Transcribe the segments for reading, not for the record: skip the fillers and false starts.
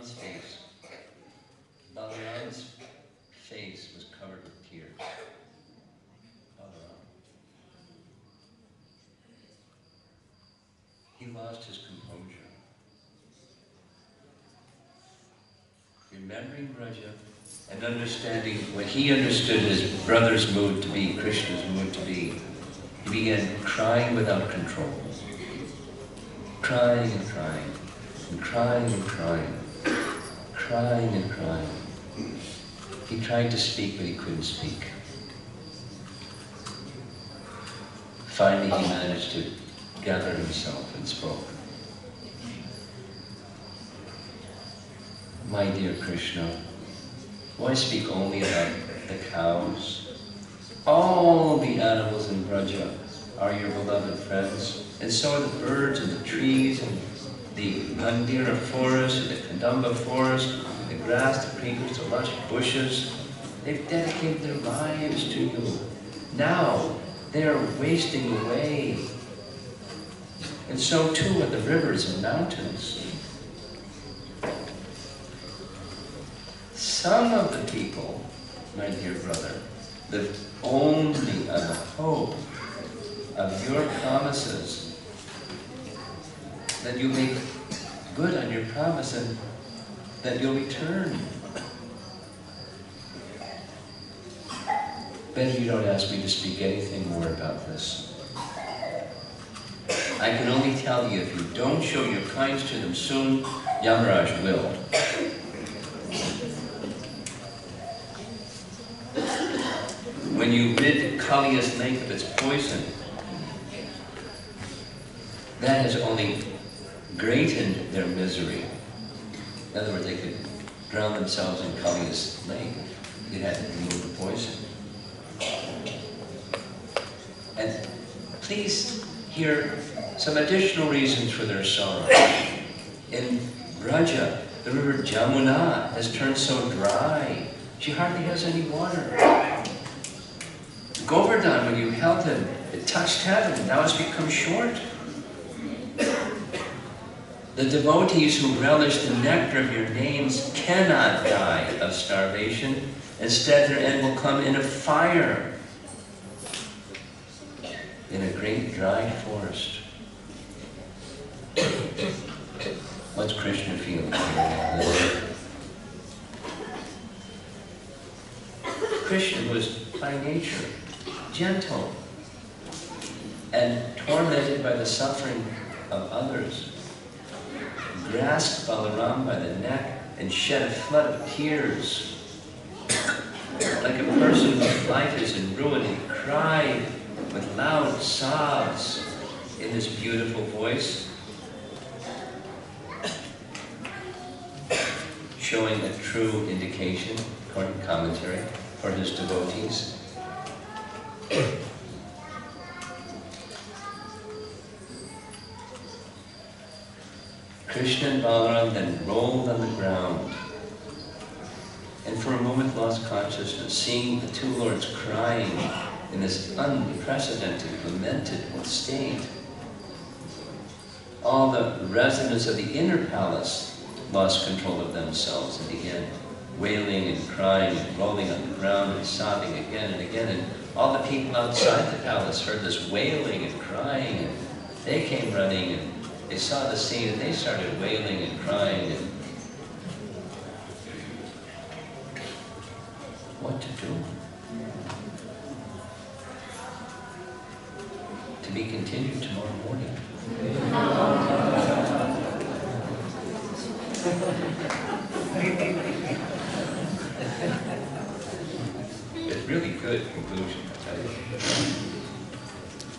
Balaram's face. Balaram's face was covered with tears. Balaram. He lost his composure. Remembering Braja and understanding what he understood his brother's mood to be, Krishna's mood to be, he began crying without control. Crying and crying, and crying and crying, crying and crying. He tried to speak, but he couldn't speak. Finally, he managed to gather himself and spoke. My dear Krishna, why speak only about the cows? All the animals in Braja are your beloved friends, and so are the birds and the trees and the Mandira forest and the Kadamba forest, the grass, the creepers, the lush bushes. They've dedicated their lives to you. Now they are wasting away. And so too are the rivers and mountains. Some of the people, my dear brother, live only on the hope of your promises, that you make good on your promise and that you'll return. Better you don't ask me to speak anything more about this. I can only tell you, if you don't show your kindness to them soon, Yamaraj will. When you rid Kaliya's lake of its poison, that has only greatened their misery. In other words, they could drown themselves in Kaliya's lake if you had to remove the poison. And please hear some additional reasons for their sorrow. In Braja, the river Jamuna has turned so dry, she hardly has any water. Govardhan, when you held him, it touched heaven, now it's become short. The devotees who relish the nectar of your names cannot die of starvation. Instead, their end will come in a fire, in a great dry forest. What's Krishna feeling? Krishna was by nature gentle and tormented by the suffering of others, grasped Balaram by the neck and shed a flood of tears. Like a person whose life is in ruin, he cried with loud sobs in his beautiful voice, showing a true indication, according to commentary, for his devotees. Krishna and Balaram then rolled on the ground and for a moment lost consciousness, seeing the two lords crying in this unprecedented, lamented state. All the residents of the inner palace lost control of themselves and began wailing and crying and rolling on the ground and sobbing again and again. And all the people outside the palace heard this wailing and crying, and they came running and they saw the scene and they started wailing and crying. And what to do? To be continued tomorrow morning. It's really good conclusion, I tell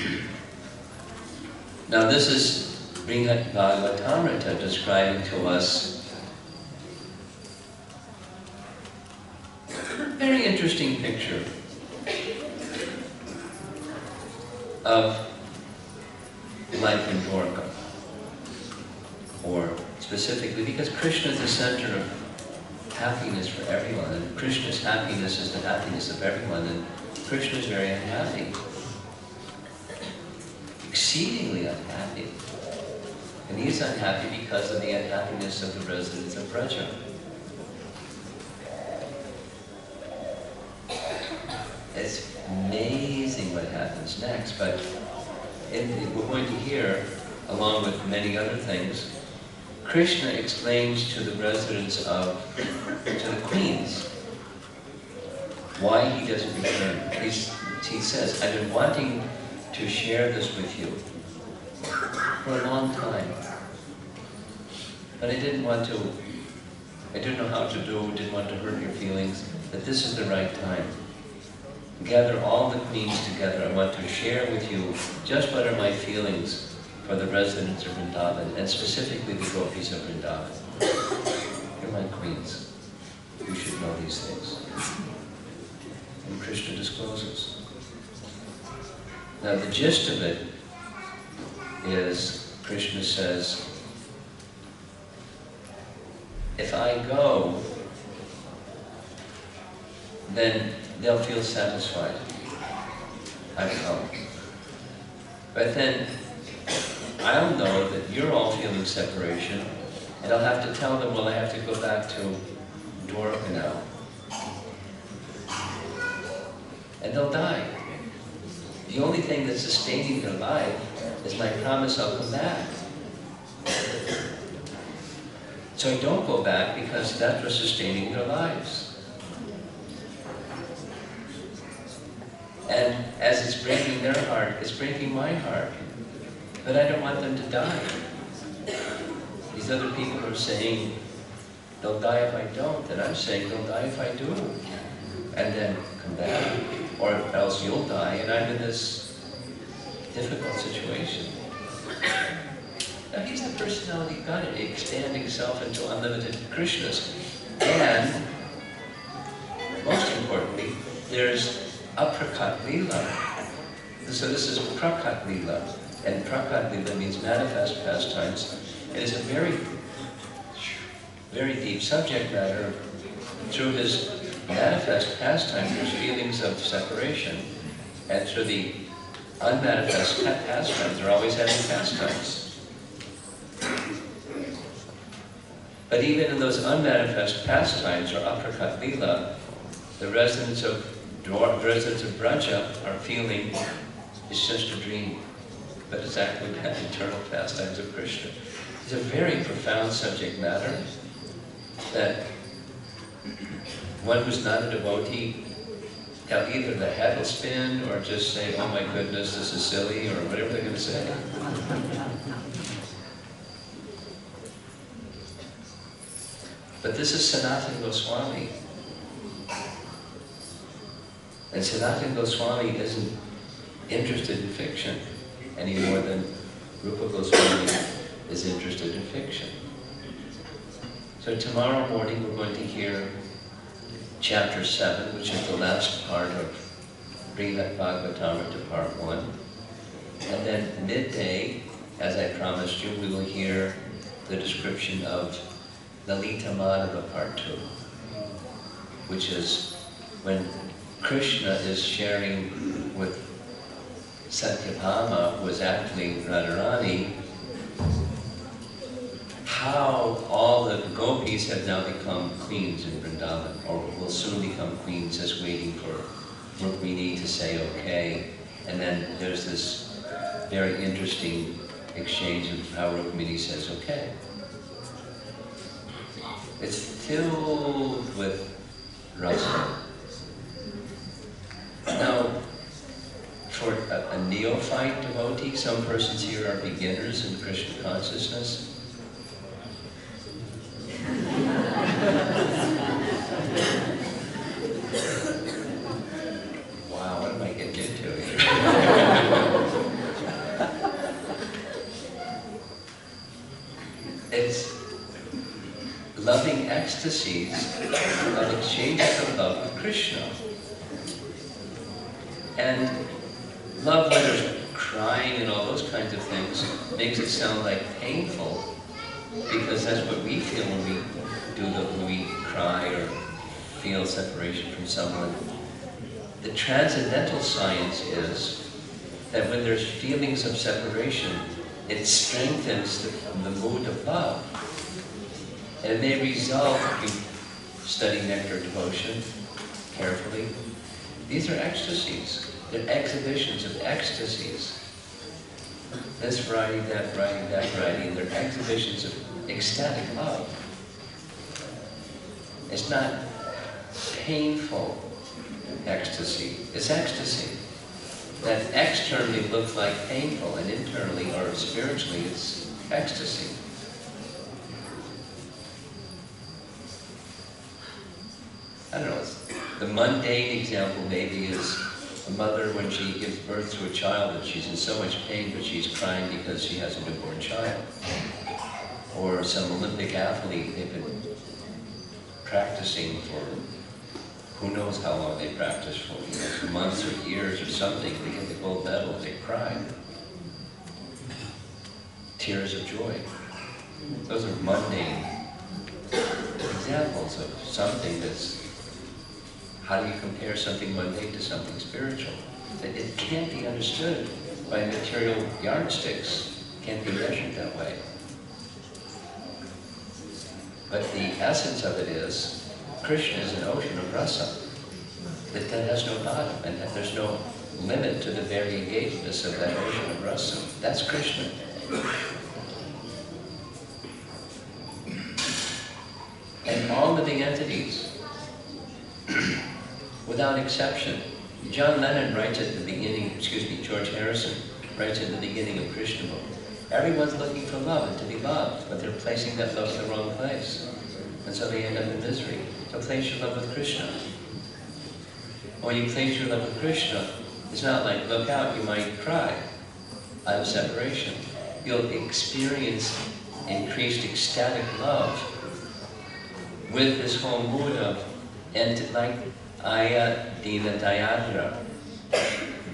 you. Now this is Srimad Bhagavatamrita describing to us a very interesting picture of life in Dwaraka, or specifically because Krishna is the center of happiness for everyone, and Krishna's happiness is the happiness of everyone, and Krishna is very unhappy, exceedingly unhappy. And he's unhappy because of the unhappiness of the residents of Braja. It's amazing what happens next, but we're going to hear, along with many other things, Krishna explains to the residents of, to the queens, why he doesn't return. He says, I've been wanting to share this with you for a long time, but I didn't know how to do, didn't want to hurt your feelings, but this is the right time. Gather all the queens together. I want to share with you just what are my feelings for the residents of Vrindavan, and specifically the gopis of Vrindavan. You're my queens. You should know these things. And Krishna discloses. Now the gist of it is, Krishna says, if I go, then they'll feel satisfied. I've come. But then I'll know that you're all feeling separation, and I'll have to tell them, well, I have to go back to Dwaraka now. And they'll die. The only thing that's sustaining their life is my promise I'll come back. So I don't go back because that's what's sustaining their lives. And as it's breaking their heart, it's breaking my heart. But I don't want them to die. These other people are saying, they'll die if I don't. And I'm saying, they'll die if I do. And then come back. Or else you'll die, and I'm in this difficult situation. Now he's the personality of God, expanding himself into unlimited Krishnas. And, most importantly, there's Aprakat Leela. So this is Prakat Leela. And Prakat Leela means manifest pastimes. It is a very, very deep subject matter. Through his manifest pastimes, there's feelings of separation. And through the unmanifest pastimes, they're always having pastimes. But even in those unmanifest pastimes, or Aprakat Leela, the residents of Braja are feeling it's just a dream, but it's actually the eternal pastimes of Krishna. It's a very profound subject matter that one who's not a devotee, either the head will spin or just say, oh my goodness, this is silly, or whatever they're going to say. But this is Sanatana Goswami. And Sanatana Goswami isn't interested in fiction any more than Rupa Goswami is interested in fiction. So tomorrow morning we're going to hear chapter 7, which is the last part of Srimad Bhagavatamrita part 1. And then midday, as I promised you, we will hear the description of Lalita Madhava part 2, which is when Krishna is sharing with Satyabhama, who is actually Radharani, how all the gopis have now become queens in Vrindavan, or will soon become queens, just waiting for Rukmini to say okay. And then there's this very interesting exchange of how Rukmini says okay. It's filled with rasa. Now, for a neophyte devotee, some persons here are beginners in Krishna consciousness. Wow, what am I getting into here? It's loving ecstasies of exchanges of love with Krishna. And love, when there's crying and all those kinds of things, makes it sound like painful, because that's what we feel when we when we cry or feel separation from someone. The transcendental science is that when there's feelings of separation, it strengthens the mood of love. And it may result, if you study nectar devotion carefully, these are ecstasies. They're exhibitions of ecstasies. This variety, that variety, that variety, and they're exhibitions of ecstatic love. It's not painful ecstasy, it's ecstasy that externally looks like painful, and internally or spiritually it's ecstasy. I don't know, the mundane example maybe is a mother when she gives birth to a child and she's in so much pain but she's crying because she has a newborn child. Or some Olympic athlete, they've been practicing for who knows how long they practice for, you know, months or years or something, they get the gold medal, they cry. Tears of joy. Those are mundane examples of something that's, how do you compare something mundane to something spiritual? It can't be understood by material yardsticks, can't be measured that way. But the essence of it is, Krishna is an ocean of rasa that has no bottom, and that there's no limit to the variegateness of that ocean of rasa. That's Krishna. And all living entities, without exception. John Lennon writes at the beginning, George Harrison writes at the beginning of Krishna book, everyone's looking for love and to be loved, but they're placing that love in the wrong place. And so they end up in misery. So place your love with Krishna. When you place your love with Krishna, it's not like, look out, you might cry out of separation. You'll experience increased ecstatic love with this whole mood of, and like Aya Dina Dayadra,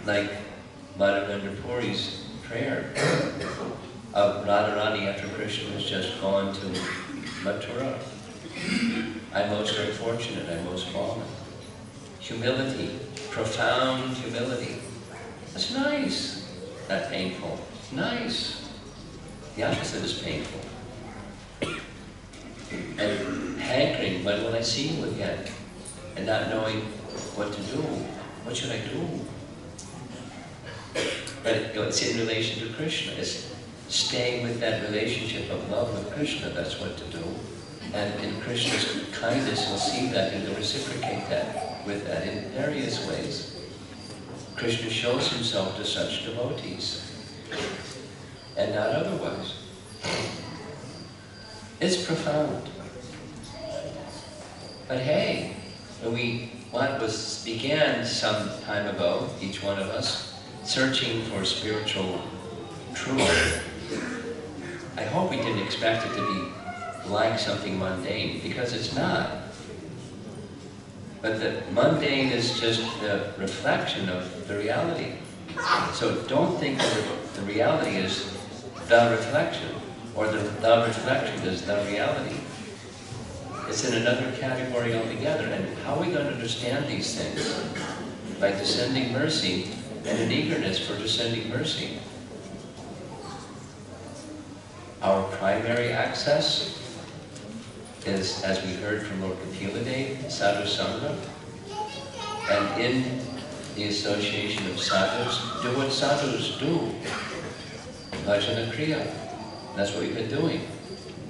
like Madhavendra Puri's prayer of Radharani after Krishna has just gone to Mathura. I'm most unfortunate, I'm most fallen. Humility, profound humility. That's nice, not painful, it's nice. The opposite is painful. And hankering, when will I see you again? And not knowing what to do. What should I do? But it's in relation to Krishna. It's staying with that relationship of love with Krishna, that's what to do. And in Krishna's kindness, you'll see that and you'll reciprocate that with that in various ways. Krishna shows himself to such devotees, and not otherwise. It's profound. But hey, what began some time ago, each one of us, searching for spiritual truth. I hope we didn't expect it to be like something mundane, because it's not. But the mundane is just the reflection of the reality. So don't think that the reality is the reflection, or the reflection is the reality. It's in another category altogether. And how are we going to understand these things? By descending mercy and an eagerness for descending mercy. Our primary access is, as we heard from Lord Kapila Dev, Sadhu Sangha. And in the association of sadhus, do what sadhus do. Bhajana Kriya. That's what we've been doing.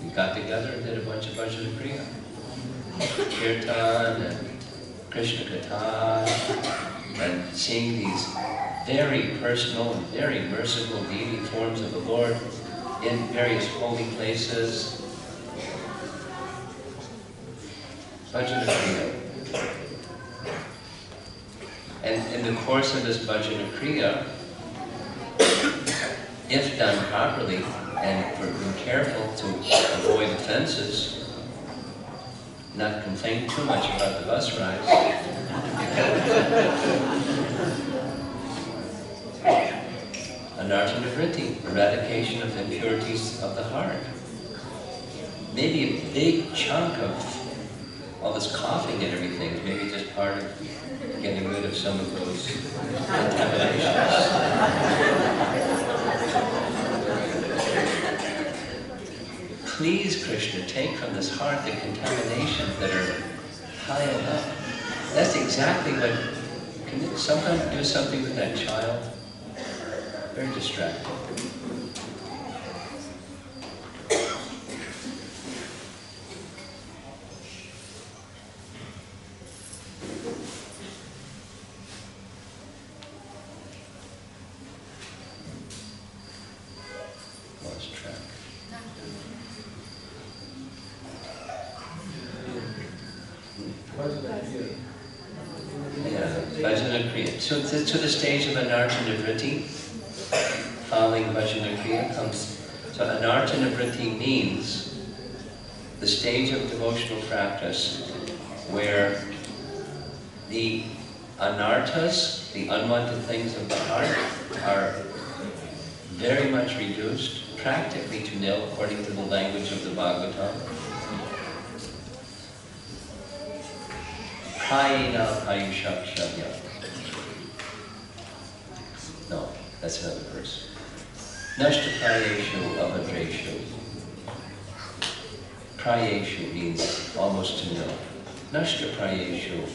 We got together and did a bunch of Bhajana Kriya. Kirtan and Krishna Katha, and seeing these very personal and very merciful deity forms of the Lord in various holy places. Bhajana Kriya. And in the course of this Bhajana Kriya, if done properly, and if we're being careful to avoid offenses, not complain too much about the bus rides. Anartha-nivritti, eradication of impurities of the heart. Maybe a big chunk of all this coughing and everything is maybe just part of getting rid of some of those contaminations. please, Krishna, take from this heart the contaminations that are piling up. That's exactly what, can you sometimes do something with that child? Very distracting. Lost track. Yeah, Bhajana Kriya. So to the stage of Anartana Vritti, following Bhajana Kriya comes. So Anartana Vritti means the stage of devotional practice where the anarthas, the unwanted things of the heart, are very much reduced, practically to nil, according to the language of the Bhagavatam. Prayena Ayushakshavya. No, that's another verse. Nashta Prayeshu Avadreshu. Prayeshu means almost to nil. Nashta Prayeshu.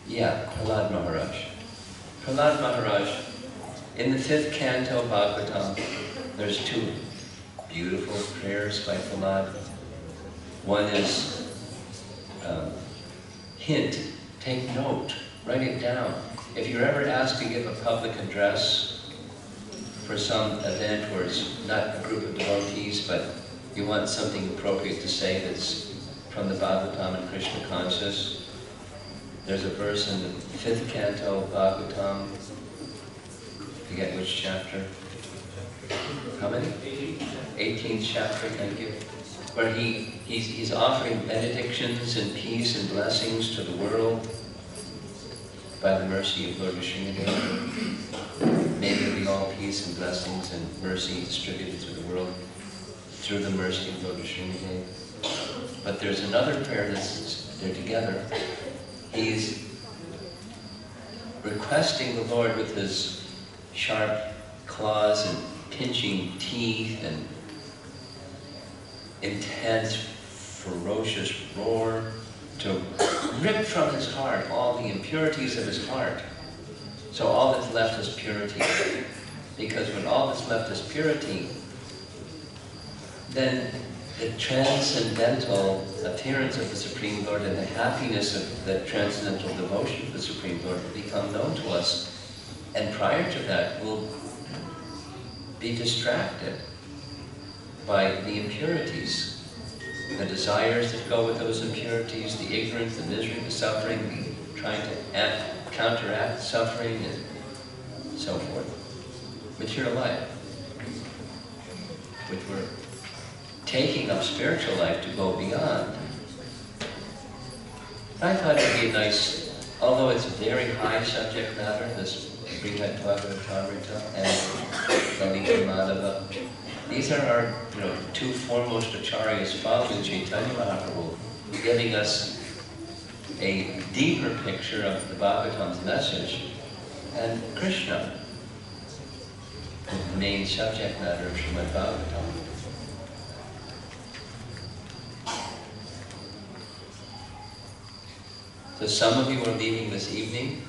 Yeah, Prahlad Maharaj. Prahlad Maharaj, in the 5th canto of Bhagavatam, there's 2 beautiful prayers by Prahlad. One is hint, take note, write it down. If you're ever asked to give a public address for some event where it's not a group of devotees, but you want something appropriate to say that's from the Bhagavatam and Krishna conscious, there's a verse in the 5th canto of Bhagavatam, forget which chapter. How many? 18th chapter, thank you. Where he's offering benedictions and peace and blessings to the world by the mercy of Lord Vishnudev. May there be all peace and blessings and mercy distributed to the world through the mercy of Lord Vishnudev. But there's another prayer that's there together. He's requesting the Lord with his sharp claws and pinching teeth and intense, ferocious roar to rip from his heart all the impurities of his heart. So all that's left is purity. Because when all that's left is purity, then the transcendental appearance of the Supreme Lord and the happiness of the transcendental devotion of the Supreme Lord will become known to us. And prior to that, we'll be distracted by the impurities, the desires that go with those impurities, the ignorance, the misery, the suffering, trying to counteract suffering and so forth. Material life, which we're taking up spiritual life to go beyond. I thought it would be a nice, although it's very high subject matter, this Brihad Bhagavatamrita and Lalita Madhava. These are our 2 foremost acharyas following Chaitanya Mahaprabhu, giving us a deeper picture of the Bhagavatam's message, and Krishna, the main subject matter of Srimad Bhagavatam. So some of you are leaving this evening.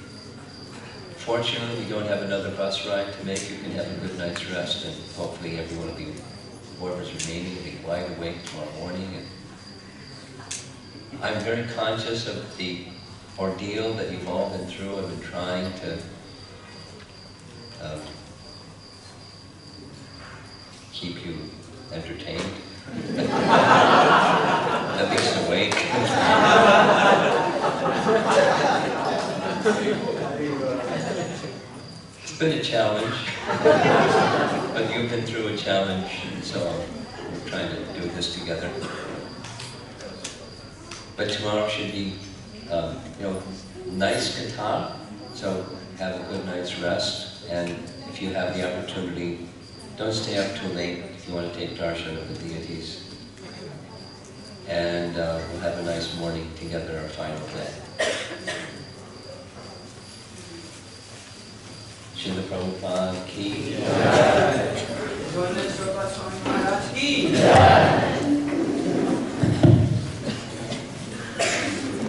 Fortunately, we don't have another bus ride to make. You can have a good night's rest, and hopefully everyone will be, whoever's remaining, will be wide awake tomorrow morning. And I'm very conscious of the ordeal that you've all been through. I've been trying to keep you entertained, at least awake. It's been a challenge, but you've been through a challenge, so we're trying to do this together. But tomorrow should be, nice katha, so have a good night's rest, and if you have the opportunity, don't stay up too late if you want to take darshan of the deities. And we'll have a nice morning together, our final day. Srila Prabhupada ki jai. HH Romapada Swami Maharaja ki.